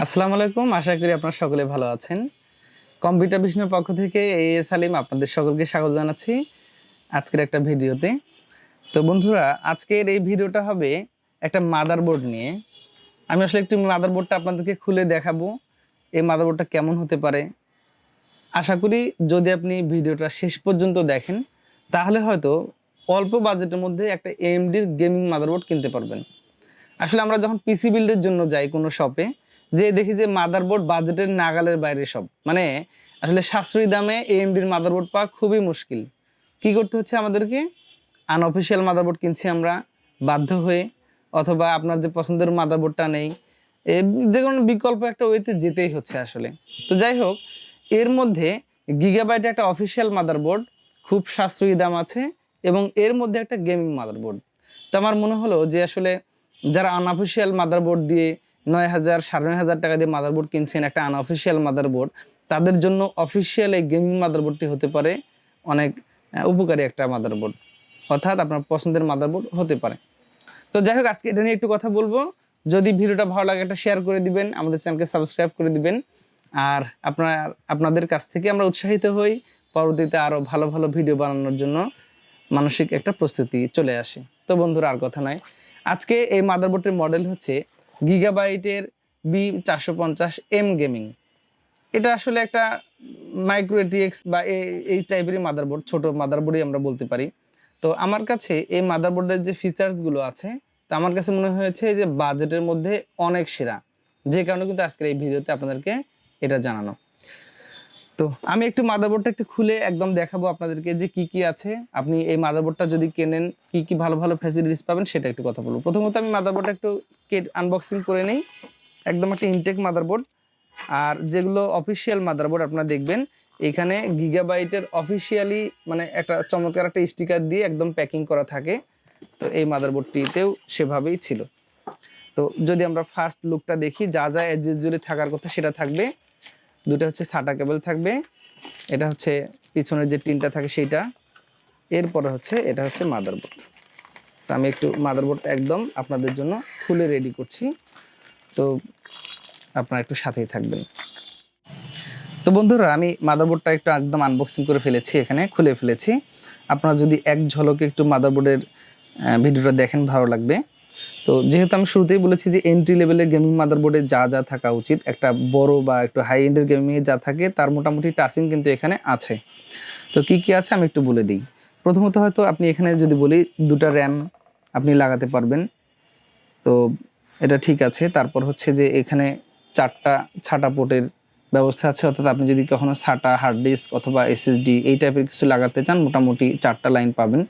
আসসালামু আলাইকুম, আশা করি আপনারা সকলে ভালো আছেন। কম্পিউটার বিশনের পক্ষ থেকে সালিম আপনাদের সকলকে স্বাগত জানাচ্ছি আজকের একটা ভিডিওতে। তো বন্ধুরা, আজকের এই ভিডিওটা হবে একটা মাদারবোর্ড নিয়ে। আমি আসলে একটু মাদারবোর্ডটা আপনাদেরকে খুলে দেখাবো, এই মাদারবোর্ডটা কেমন হতে পারে। আশা করি যদি আপনি ভিডিওটা শেষ পর্যন্ত দেখেন তাহলে হয়তো অল্প বাজেটের মধ্যে একটা AMDর গেমিং মাদারবোর্ড কিনতে পারবেন। আসলে আমরা যখন পিসি বিল্ডের জন্য যাই কোনো শপে, যে দেখি যে মাদারবোর্ড বাজেটের নাগালের বাইরে সব, মানে আসলে সাশ্রয়ী দামে AMDর মাদারবোর্ড পাওয়া খুবই মুশকিল। কি করতে হচ্ছে আমাদেরকে? আনঅফিসিয়াল মাদারবোর্ড কিনছি আমরা বাধ্য হয়ে, অথবা আপনার যে পছন্দের মাদারবোর্ডটা নেই, যে কোনো বিকল্প একটা ওয়েতে যেতেই হচ্ছে আসলে। তো যাই হোক, এর মধ্যে গিগাবাইট একটা অফিসিয়াল মাদারবোর্ড, খুব সাশ্রয়ী দাম আছে, এবং এর মধ্যে একটা গেমিং মাদারবোর্ড। তো আমার মনে হলো যে আসলে যারা আনঅফিসিয়াল মাদারবোর্ড দিয়ে 9,000 9,500 টাকা দিয়ে মাদারবোর্ড কিনছেন, একটা আনঅফিসিয়াল মাদারবোর্ড, তাদের জন্য অফিসিয়াল এই গেমিং মাদারবোর্ডটি হতে পারে অনেক উপকারী একটা মাদারবোর্ড, অর্থাৎ আপনার পছন্দের মাদারবোর্ড হতে পারে। তো যাই হোক, আজকে এটা নিয়ে একটু কথা বলবো। যদি ভিডিওটা ভালো লাগে একটা শেয়ার করে দিবেন, আমাদের চ্যানেলকে সাবস্ক্রাইব করে দিবেন। আর আপনাদের কাছ থেকে আমরা উৎসাহিত হই পরবর্তীতে আরও ভালো ভালো ভিডিও বানানোর জন্য মানসিক একটা প্রস্তুতি চলে আসে। তো বন্ধুরা, আর কথা নয়, আজকে এই মাদারবোর্ডের মডেল হচ্ছে গিগাবাইটের B450M গেমিং। এটা আসলে একটা মাইক্রো ATX বা এই টাইপেরই মাদারবোর্ড, ছোট মাদারবোর্ডই আমরা বলতে পারি। তো আমার কাছে এই মাদারবোর্ডের যে ফিচার্সগুলো আছে, তা আমার কাছে মনে হয়েছে যে বাজেটের মধ্যে অনেক সেরা, যে কারণে কিন্তু আজকের এই ভিডিওতে আপনাদেরকে এটা জানানো। তো আমি একটু মাদারবোর্ডটা একটু খুলে একদম দেখাবো আপনাদেরকে যে কি কি আছে। আপনি এই মাদারবোর্ডটা যদি কেনেন কি কি ভালো ভালো ফ্যাসিলিটিস পাবেন সেটা একটু কথা বলবো। প্রথমত আমি মাদারবোর্ডটা একটু আনবক্সিং করে নেই। একদম একটা ইনটেক মাদারবোর্ড। আর যেগুলো অফিসিয়াল মাদারবোর্ড আপনারা দেখবেন এখানে গিগাবাইটের অফিসিয়ালি মানে একটা চমৎকার একটা স্টিকার দিয়ে একদম প্যাকিং করা থাকে। তো এই মাদারবোর্ডটিতেও সেভাবেই ছিল। তো যদি আমরা ফার্স্ট লুকটা দেখি, যা যা এজ ইউজুয়ালি থাকার কথা সেটা থাকবে। দুটো হচ্ছে সাটা কেবল থাকবে, এটা হচ্ছে পিছনের যে টিনটা থাকে সেইটা, এরপরে হচ্ছে এটা হচ্ছে মাদারবোর্ড। তো আমি একটু মাদারবোর্ডটা একদম আপনাদের জন্য খুলে রেডি করছি, তো আপনারা একটু সাথেই থাকবেন। তো বন্ধুরা, আমি মাদারবোর্ডটা একটু একদম আনবক্সিং করে ফেলেছি, এখানে খুলে ফেলেছি। আপনারা যদি এক ঝলকে একটু মাদারবোর্ডের ভিডিওটা দেখেন ভালো লাগবে। তো যেহেতু আমি শুরুতেই বলেছি যে এন্ট্রি লেভেলের গেমিং মাদারবোর্ডে যা যা থাকা উচিত, একটা বড় বা একটু হাই এন্ডের গেমিংয়ে যা থাকে তার মোটামুটি টাচিং কিন্তু এখানে আছে। তো কি কি আছে আমি একটু বলে দিই। প্রথমত হয়তো আপনি এখানে যদি বলি 2টা র্যাম আপনি লাগাতে পারবেন, তো এটা ঠিক আছে। তারপর হচ্ছে যে এখানে 4টা ছাটা পোর্টের ব্যবস্থা আছে, অর্থাৎ আপনি যদি কখনো ছাটা হার্ড ডিস্ক অথবা SSD এই টাইপের কিছু লাগাতে চান মোটামুটি 4টা লাইন পাবেন।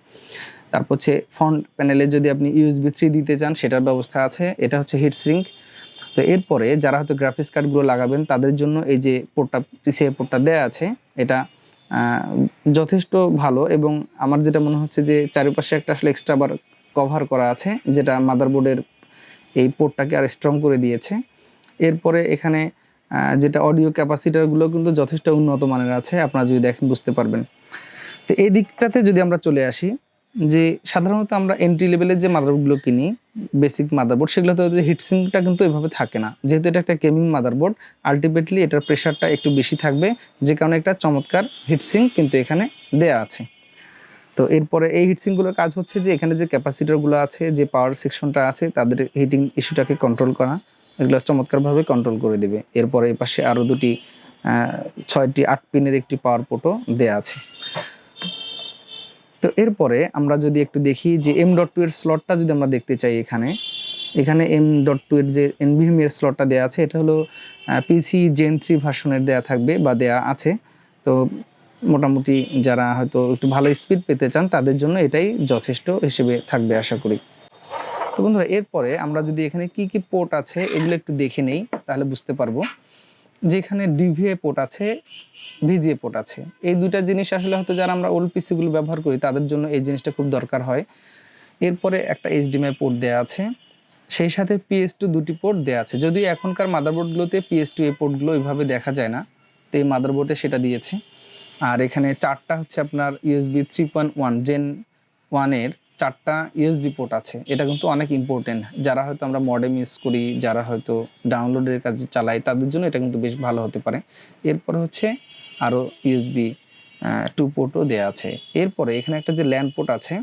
তারপর হচ্ছে ফ্রন্ট প্যানেলে যদি আপনি USB 3 দিতে চান সেটার ব্যবস্থা আছে। এটা হচ্ছে হিট সিঙ্ক। তো এরপরে যারা হয়তো গ্রাফিক্স কার্ডগুলো লাগাবেন তাদের জন্য এই যে পোর্টটা, PCI পোর্টটা দেওয়া আছে, এটা যথেষ্ট ভালো। এবং আমার যেটা মনে হচ্ছে যে চারিপাশে একটা আসলে এক্সট্রা বার কভার করা আছে, যেটা মাদারবোর্ডের এই পোর্টটাকে আর স্ট্রং করে দিয়েছে। এরপরে এখানে যেটা অডিও ক্যাপাসিটারগুলো কিন্তু যথেষ্ট উন্নত মানের আছে, আপনারা যদি দেখেন বুঝতে পারবেন। তো এই দিকটাতে যদি আমরা চলে আসি, যে সাধারণত আমরা এন্ট্রি লেভেলের যে মাদারবোর্ডগুলো কিনি, বেসিক মাদারবোর্ড, সেগুলোতে হিটসিঙ্কটা কিন্তু এভাবে থাকে না। যেহেতু এটা একটা গেমিং মাদারবোর্ড, আলটিমেটলি এটার প্রেশারটা একটু বেশি থাকবে, যে কারণে একটা চমৎকার হিটসিঙ্ক কিন্তু এখানে দেয়া আছে। তো এরপরে এই হিটসিঙ্কগুলোর কাজ হচ্ছে যে এখানে যে ক্যাপাসিটারগুলো আছে, যে পাওয়ার সেকশনটা আছে, তাদের হিটিং ইস্যুটাকে কন্ট্রোল করা, এগুলো চমৎকারভাবে কন্ট্রোল করে দেবে। এরপরে এই পাশে আরও 6টি 8 পিনের একটি পাওয়ার পোর্টও দেয়া আছে। তো এরপরে আমরা যদি একটু দেখি যে M.2 এর স্লটটা যদি আমরা দেখতে চাই, এখানে M.2 এর যে NVMe এর স্লটটা দেওয়া আছে, এটা হলো PC Gen 3 ভার্সনের দেয়া থাকবে বা দেয়া আছে। তো মোটামুটি যারা হয়তো একটু ভালো স্পিড পেতে চান তাদের জন্য এটাই যথেষ্ট হিসেবে থাকবে আশা করি। তো বন্ধুরা, এরপরে আমরা যদি এখানে কি কি পোর্ট আছে এগুলো একটু দেখে নেই, তাহলে বুঝতে পারবো। যেখানে DVI পোর্ট আছে, VGA পোর্ট আছে, এই দুইটা জিনিস আসলে হয়তো যারা আমরা ওল্ড পিসিগুলো ব্যবহার করি তাদের জন্য এই জিনিসটা খুব দরকার হয়। এরপরে একটা HDMI পোর্ট দেওয়া আছে, সেই সাথে PS2 2টি পোর্ট দেওয়া আছে। যদিও এখনকার মাদারবোর্ডগুলোতে PS2 এই পোর্টগুলো ওইভাবে দেখা যায় না, তো এই মাদারবোর্ডে সেটা দিয়েছে। আর এখানে 4টা হচ্ছে আপনার USB 3.1 Gen 1 এর 4টা USB পোর্ট আছে, এটা কিন্তু অনেক ইম্পর্টেন্ট। যারা হয়তো আমরা মডেম ইউজ করি, যারা হয়তো ডাউনলোডের কাজে চালাই, তাদের জন্য এটা কিন্তু বেশ ভালো হতে পারে। এরপরে হচ্ছে আরও USB 2 পোর্টও দেওয়া আছে। এরপরে এখানে একটা যে ল্যান্ড পোর্ট আছে,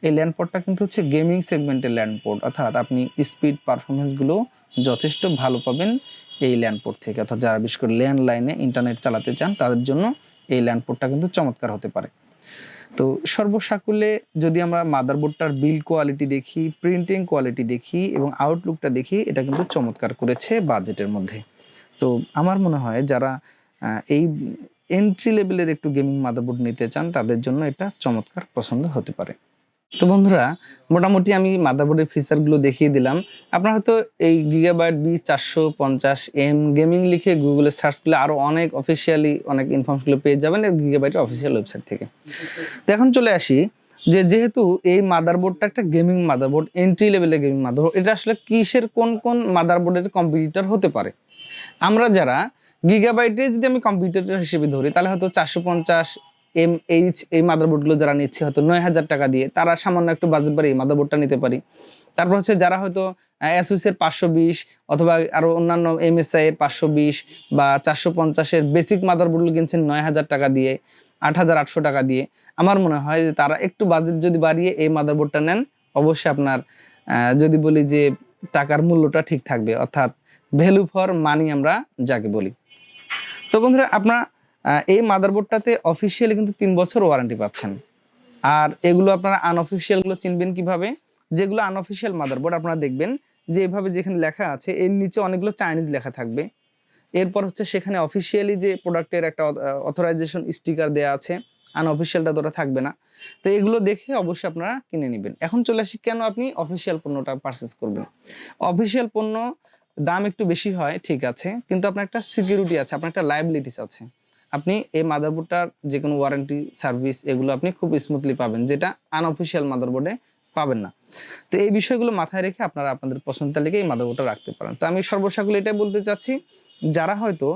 এই ল্যান্ড পোর্টটা কিন্তু হচ্ছে গেমিং সেগমেন্টের ল্যান্ড পোর্ট, অর্থাৎ আপনি স্পিড পারফরমেন্সগুলো যথেষ্ট ভালো পাবেন এই ল্যান্ড পোর্ট থেকে। অর্থাৎ যারা বিশেষ করে ল্যান্ড লাইনে ইন্টারনেট চালাতে চান তাদের জন্য এই ল্যান্ড পোর্টটা কিন্তু চমৎকার হতে পারে। তো সর্বসাকুল্যে যদি আমরা মাদারবোর্ডটার বিল্ড কোয়ালিটি দেখি, প্রিন্টিং কোয়ালিটি দেখি এবং আউটলুকটা দেখি, এটা কিন্তু চমৎকার করেছে বাজেটের মধ্যে। তো আমার মনে হয় যারা এই এন্ট্রি লেভেলের একটু গেমিং মাদারবোর্ড নিতে চান তাদের জন্য এটা চমৎকার পছন্দ হতে পারে। তো বন্ধুরা, মোটামুটি আমি মাদারবোর্ডের ফিচারগুলো দেখিয়ে দিলাম। আপনারা হয়তো এই Gigabyte B450M গেমিং লিখে গুগলে সার্চ করলে আরও অনেক অফিসিয়ালি অনেক ইনফরমেশনগুলো পেয়ে যাবেন Gigabyteর অফিসিয়াল ওয়েবসাইট থেকে। তো এখন চলে আসি যেহেতু এই মাদারবোর্ডটা একটা গেমিং মাদারবোর্ড, এন্ট্রি লেভেলের গেমিং মাদারবোর্ড, এটা আসলে কিসের কোন মাদারবোর্ডের কম্পিটিটর হতে পারে। আমরা যারা Gigabyte যদি আমি কম্পিটিটর হিসেবে ধরি, তাহলে হয়তো 450mH এই মাদারবোর্ডগুলো যারা নিচ্ছে হয়তো 9000 টাকা দিয়ে, তারা সামান্য একটু বাজেট বাড়িয়ে এই মাদারবোর্ডটা নিতে পারি। তারপর হচ্ছে যারা হয়তো অ্যাসুসের 520 অথবা আরও অন্যান্য MSI এর 520 বা 450-এর বেসিক মাদারবোর্ডগুলো কিনছেন 9000 টাকা দিয়ে, 8800 টাকা দিয়ে, আমার মনে হয় যে তারা একটু বাজেট যদি বাড়িয়ে এই মাদারবোর্ডটা নেন, অবশ্যই আপনার যদি বলি যে টাকার মূল্যটা ঠিক থাকবে, অর্থাৎ ভ্যালু ফর মানি আমরা যাকে বলি। তো বন্ধুরা, আপনারা এই মাদারবোর্ডটাতে অফিসিয়ালি কিন্তু 3 বছর ওয়ারেন্টি পাচ্ছেন। আর এগুলো আপনারা আনঅফিসিয়ালগুলো চিনবেন কিভাবে? যেগুলো আনঅফিসিয়াল মাদারবোর্ড আপনারা দেখবেন যে এভাবে যেখানে লেখা আছে এর নিচে অনেকগুলো চাইনিজ লেখা থাকবে। এরপর হচ্ছে সেখানে অফিসিয়ালি যে প্রোডাক্টের একটা অথরাইজেশন স্টিকার দেওয়া আছে, আনঅফিসিয়ালটা তো থাকবে না। তো এগুলো দেখে অবশ্যই আপনারা কিনে নেবেন। এখন চলে আসি কেন আপনি অফিসিয়াল পণ্যটা পারচেস করবেন। অফিসিয়াল পণ্য দাম একটু বেশি হয়, ঠিক আছে, কিন্তু আপনার একটা সিকিউরিটি আছে, আপনার একটা লায়াবিলিটিস আছে। আপনি এই মাদারবোর্ডটার যে কোনো ওয়ারেন্টি সার্ভিস এগুলো আপনি খুব স্মুথলি পাবেন, যেটা আনঅফিসিয়াল মাদারবোর্ডে পাবেন না। তো এই বিষয়গুলো মাথায় রেখে আপনারা আপনাদের পছন্দ তালিকায় এই মাদারবোর্ডটা রাখতে পারেন। তো আমি সর্বসাকুল্যে এটাই বলতে চাচ্ছি, যারা হয়তো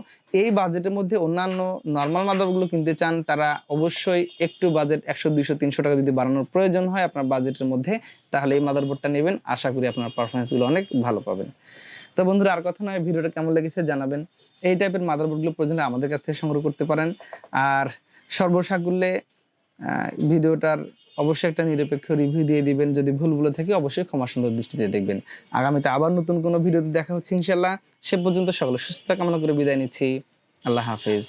এই বাজেটের মধ্যে অন্যান্য নর্মাল মাদারবোর্ডগুলো কিনতে চান, তারা অবশ্যই একটু বাজেট 100, 200, 300 টাকা যদি বাড়ানোর প্রয়োজন হয় আপনার বাজেটের মধ্যে, তাহলে এই মাদারবোর্ডটা নেবেন। আশা করি আপনার পারফরমেন্সগুলো অনেক ভালো পাবেন। তো বন্ধুরা, আর কথা নয়, ভিডিওটা কেমন লেগেছে জানাবেন। এই টাইপের মাদারবোর্ডগুলো প্রয়োজনে আমাদের কাছ থেকে সংগ্রহ করতে পারেন। আর সর্বসাকুল্যে ভিডিওটার অবশ্যই একটা নিরপেক্ষ রিভিউ দিয়ে দিবেন। যদি ভুলগুলো থেকে অবশ্যই ক্ষমা সুন্দর দৃষ্টিতে দেখবেন। আগামীতে আবার নতুন কোনো ভিডিওতে দেখা হচ্ছে ইনশাল্লাহ। সে পর্যন্ত সকলে সুস্থতা কামনা করে বিদায় নিচ্ছি। আল্লাহ হাফেজ।